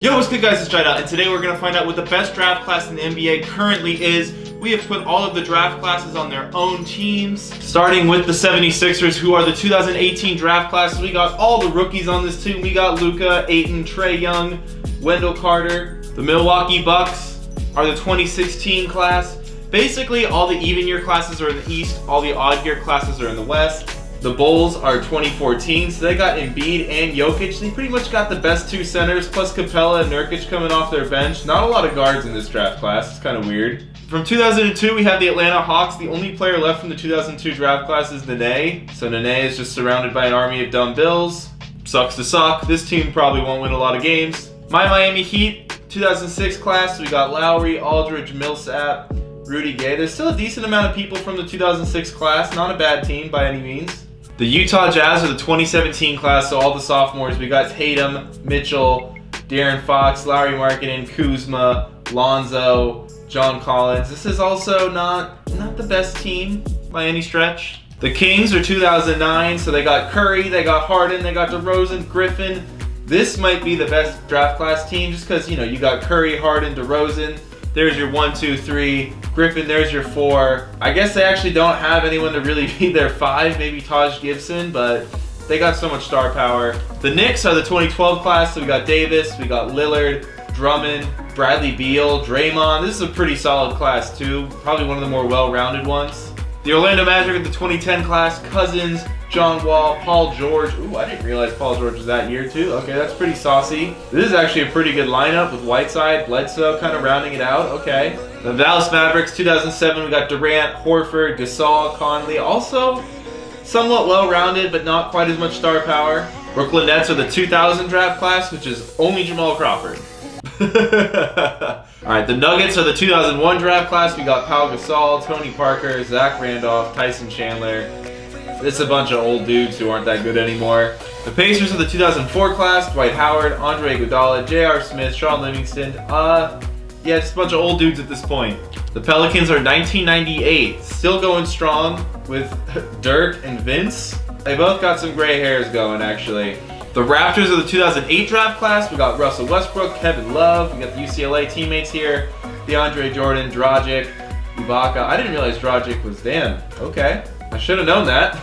Yo, what's good guys, it's Jiedel, and today we're going to find out what the best draft class in the NBA currently is. We have put all of the draft classes on their own teams, starting with the 76ers, who are the 2018 draft class. We got all the rookies on this team. We got Luka, Ayton, Trae Young, Wendell Carter. The Milwaukee Bucks are the 2016 class. Basically, all the even year classes are in the East, all the odd year classes are in the West. The Bulls are 2014, so they got Embiid and Jokic. They pretty much got the best two centers, plus Capella and Nurkic coming off their bench. Not a lot of guards in this draft class. It's kind of weird. From 2002, we have the Atlanta Hawks. The only player left from the 2002 draft class is Nene. So Nene is just surrounded by an army of dumb Bills. Sucks to suck. This team probably won't win a lot of games. My Miami Heat, 2006 class. We got Lowry, Aldridge, Millsap, Rudy Gay. There's still a decent amount of people from the 2006 class. Not a bad team by any means. The Utah Jazz are the 2017 class, so all the sophomores. We got Tatum, Mitchell, De'Aaron Fox, Lauri Markkanen, Kuzma, Lonzo, John Collins. This is also not the best team by any stretch. The Kings are 2009, so they got Curry, they got Harden, they got DeRozan, Griffin. This might be the best draft class team just because, you got Curry, Harden, DeRozan. There's your 1, 2, 3. Griffin, there's your 4. I guess they actually don't have anyone to really be their 5, maybe Taj Gibson, but they got so much star power. The Knicks are the 2012 class, so we got Davis, we got Lillard, Drummond, Bradley Beal, Draymond. This is a pretty solid class too, probably one of the more well-rounded ones. The Orlando Magic are the 2010 class, Cousins, John Wall, Paul George. Ooh, I didn't realize Paul George was that year too. Okay, that's pretty saucy. This is actually a pretty good lineup with Whiteside, Bledsoe kind of rounding it out. Okay. The Dallas Mavericks, 2007, we got Durant, Horford, Gasol, Conley. Also somewhat well-rounded, but not quite as much star power. Brooklyn Nets are the 2000 draft class, which is only Jamal Crawford. Alright, the Nuggets are the 2001 draft class. We got Pau Gasol, Tony Parker, Zach Randolph, Tyson Chandler. It's a bunch of old dudes who aren't that good anymore. The Pacers are the 2004 class. Dwight Howard, Andre Iguodala, J.R. Smith, Shaun Livingston. Yeah, it's a bunch of old dudes at this point. The Pelicans are 1998. Still going strong with Dirk and Vince. They both got some gray hairs going, actually. The Raptors are the 2008 draft class. We got Russell Westbrook, Kevin Love. We got the UCLA teammates here. DeAndre Jordan, Dragic, Ibaka. I didn't realize Dragic was damn. Okay. I should have known that.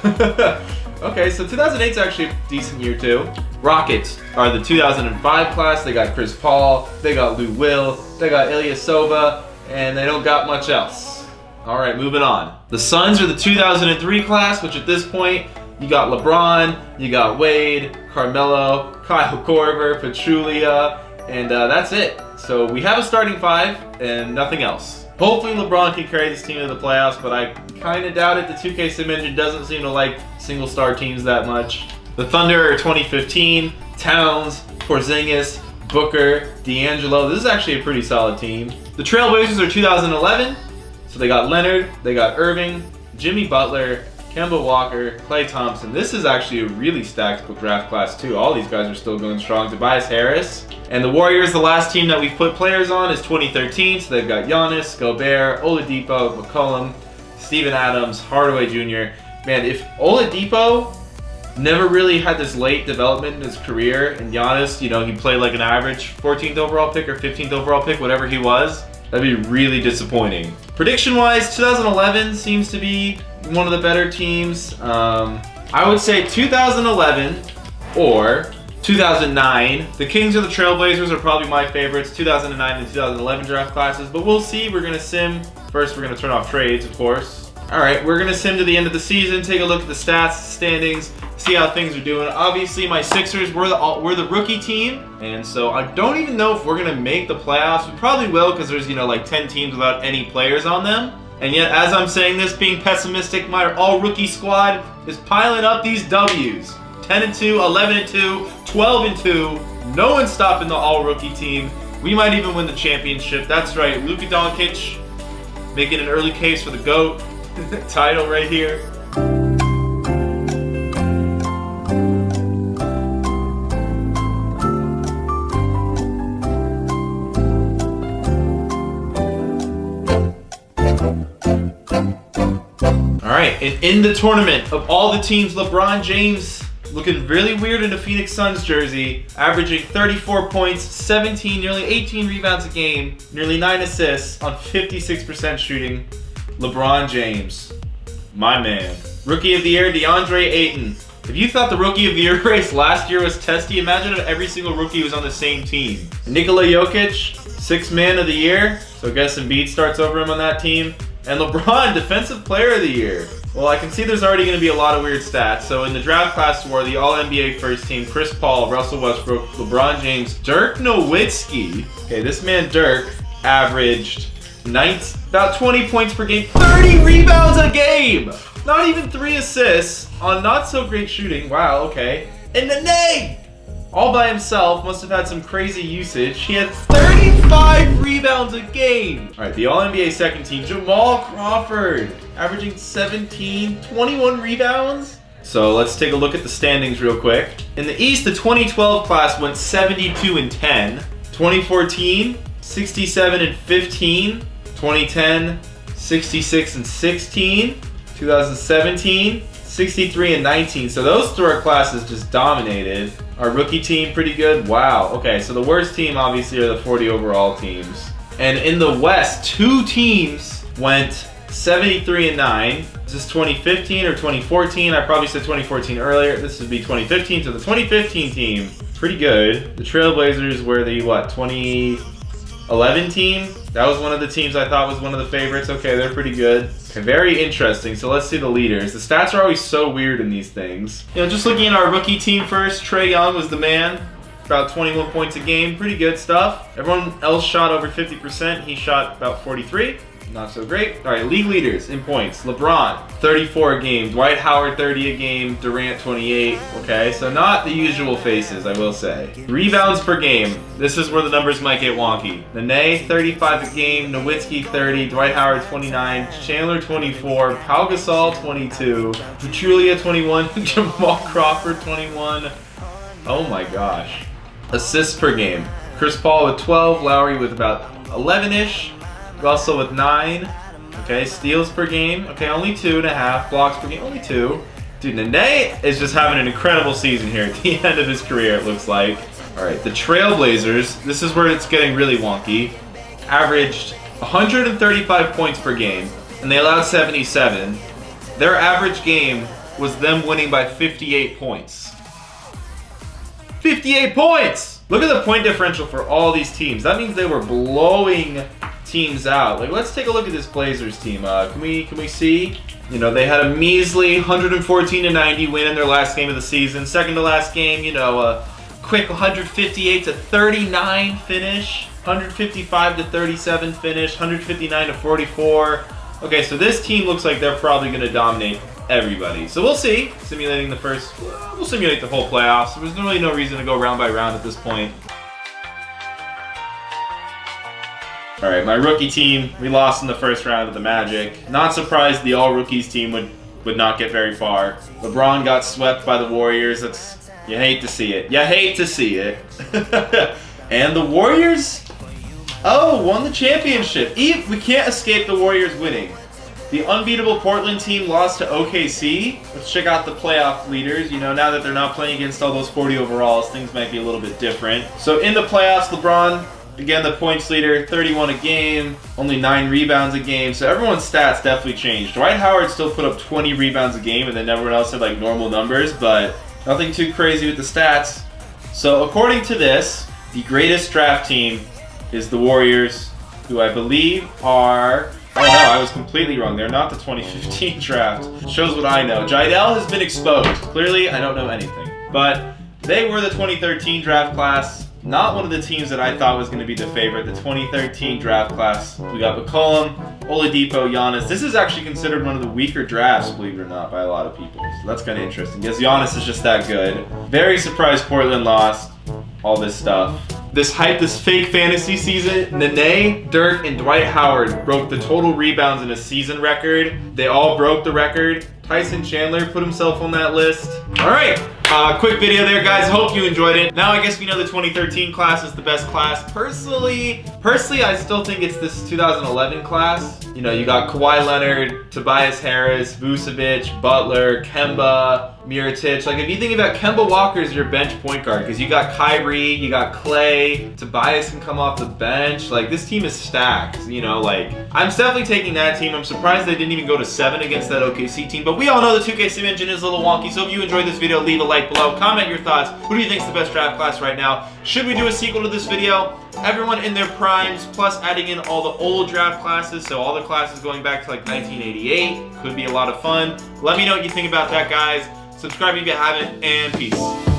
Okay, so 2008 is actually a decent year too. Rockets are the 2005 class. They got Chris Paul, they got Lou Will, they got Ilyasova, and they don't got much else. All right, moving on. The Suns are the 2003 class, which at this point, you got LeBron, you got Wade, Carmelo, Kyle Korver, Pachulia, and that's it. So we have a starting 5 and nothing else. Hopefully LeBron can carry this team to the playoffs, but I kind of doubt it. The 2K Sim engine doesn't seem to like single-star teams that much. The Thunder are 2015, Towns, Porzingis, Booker, D'Angelo. This is actually a pretty solid team. The Trailblazers are 2011, so they got Leonard, they got Irving, Jimmy Butler, Kemba Walker, Klay Thompson. This is actually a really stacked draft class too. All these guys are still going strong. Tobias Harris. And the Warriors, the last team that we've put players on is 2013. So they've got Giannis, Gobert, Oladipo, McCollum, Steven Adams, Hardaway Jr. Man, if Oladipo never really had this late development in his career, and Giannis, he played like an average 14th overall pick or 15th overall pick, whatever he was, that'd be really disappointing. Prediction-wise, 2011 seems to be one of the better teams. I would say 2011 or 2009. The Kings or the Trailblazers are probably my favorites. 2009 and 2011 draft classes, but we'll see. We're gonna sim. First, we're gonna turn off trades, of course. All right, we're gonna sim to the end of the season, take a look at the stats, standings, see how things are doing. Obviously, my Sixers, we're the rookie team, and so I don't even know if we're gonna make the playoffs. We probably will because there's like 10 teams without any players on them. And yet, as I'm saying this, being pessimistic, my all-rookie squad is piling up these W's. 10-2, 11-2, 12-2. No one's stopping the all-rookie team. We might even win the championship. That's right, Luka Doncic making an early case for the GOAT title right here. All right, and in the tournament of all the teams LeBron James looking really weird in a Phoenix Suns jersey, averaging 34 points, 17, nearly 18 rebounds a game, nearly 9 assists on 56% shooting. LeBron James, my man. Rookie of the Year, DeAndre Ayton. If you thought the Rookie of the Year race last year was testy, imagine if every single rookie was on the same team. Nikola Jokic, 6th Man of the Year, so I guess Embiid starts over him on that team. And LeBron, Defensive Player of the Year. Well, I can see there's already going to be a lot of weird stats. So in the draft class war, the All-NBA first team, Chris Paul, Russell Westbrook, LeBron James, Dirk Nowitzki. Okay, this man Dirk averaged about 20 points per game, 30 rebounds a game! Not even 3 assists on not so great shooting. Wow, okay. And Nene, all by himself, must have had some crazy usage. He had 35 rebounds a game. All right, the All-NBA second team, Jamal Crawford, averaging 17, 21 rebounds. So let's take a look at the standings real quick. In the East, the 2012 class went 72-10. 2014, 67-15. 2010, 66-16. 2017, 63-19. So those 3 classes just dominated. Our rookie team, pretty good. Wow. Okay, so the worst team obviously are the 40 overall teams. And in the West, 2 teams went 73-9. Is this 2015 or 2014? I probably said 2014 earlier. This would be 2015. So the 2015 team, pretty good. The Trailblazers were the, 2011 team? That was one of the teams I thought was one of the favorites. Okay, they're pretty good. Okay, very interesting. So let's see the leaders. The stats are always so weird in these things. Just looking at our rookie team first, Trae Young was the man. About 21 points a game. Pretty good stuff. Everyone else shot over 50%. He shot about 43. Not so great. All right, league leaders in points. LeBron, 34 a game. Dwight Howard, 30 a game. Durant, 28. Okay, so not the usual faces, I will say. Rebounds per game. This is where the numbers might get wonky. Nene, 35 a game. Nowitzki, 30. Dwight Howard, 29. Chandler, 24. Pau Gasol, 22. Pachulia, 21. Jamal Crawford, 21. Oh my gosh. Assists per game. Chris Paul with 12. Lowry with about 11-ish. Russell with 9. Okay, steals per game. Okay, only 2.5. Blocks per game, only 2. Dude, Nene is just having an incredible season here at the end of his career, it looks like. All right, the Trailblazers, this is where it's getting really wonky. Averaged 135 points per game, and they allowed 77. Their average game was them winning by 58 points. 58 points! Look at the point differential for all these teams. That means they were blowing teams out. Like, let's take a look at this Blazers team. Can we see? They had a measly 114-90 win in their last game of the season. Second to last game, a quick 158-39 finish. 155-37 finish. 159-44. Okay, so this team looks like they're probably going to dominate everybody. So we'll see. Simulating the first, we'll simulate the whole playoffs. There's really no reason to go round by round at this point. All right, my rookie team, we lost in the first round of the Magic. Not surprised the all-rookies team would not get very far. LeBron got swept by the Warriors. You hate to see it. You hate to see it. And the Warriors, won the championship. We can't escape the Warriors winning. The unbeatable Portland team lost to OKC. Let's check out the playoff leaders. Now that they're not playing against all those 40 overalls, things might be a little bit different. So in the playoffs, LeBron, again, the points leader, 31 a game, only 9 rebounds a game. So everyone's stats definitely changed. Dwight Howard still put up 20 rebounds a game, and then everyone else had like normal numbers, but nothing too crazy with the stats. So according to this, the greatest draft team is the Warriors, who I believe are... Oh no, I was completely wrong. They're not the 2015 draft. Shows what I know. Jiedel has been exposed. Clearly, I don't know anything. But they were the 2013 draft class. Not one of the teams that I thought was going to be the favorite. The 2013 draft class. We got McCollum, Oladipo, Giannis. This is actually considered one of the weaker drafts, believe it or not, by a lot of people. So that's kind of interesting, because Giannis is just that good. Very surprised Portland lost. All this stuff. This hype, this fake fantasy season, Nene, Dirk, and Dwight Howard broke the total rebounds in a season record. They all broke the record. Tyson Chandler put himself on that list. All right, quick video there, guys. Hope you enjoyed it. Now I guess we know the 2013 class is the best class. Personally, I still think it's this 2011 class. You got Kawhi Leonard, Tobias Harris, Vucevic, Butler, Kemba, Mirotic. Like, if you think about Kemba Walker's your bench point guard, because you got Kyrie, you got Clay, Tobias can come off the bench. Like, this team is stacked, you know, like, I'm definitely taking that team. I'm surprised they didn't even go to 7 against that OKC team, but we all know the 2K Sim engine is a little wonky, so if you enjoyed this video, leave a like below, comment your thoughts. Who do you think is the best draft class right now? Should we do a sequel to this video? Everyone in their primes, plus adding in all the old draft classes, so all the classes going back to like 1988, could be a lot of fun. Let me know what you think about that, guys. Subscribe if you haven't, and peace.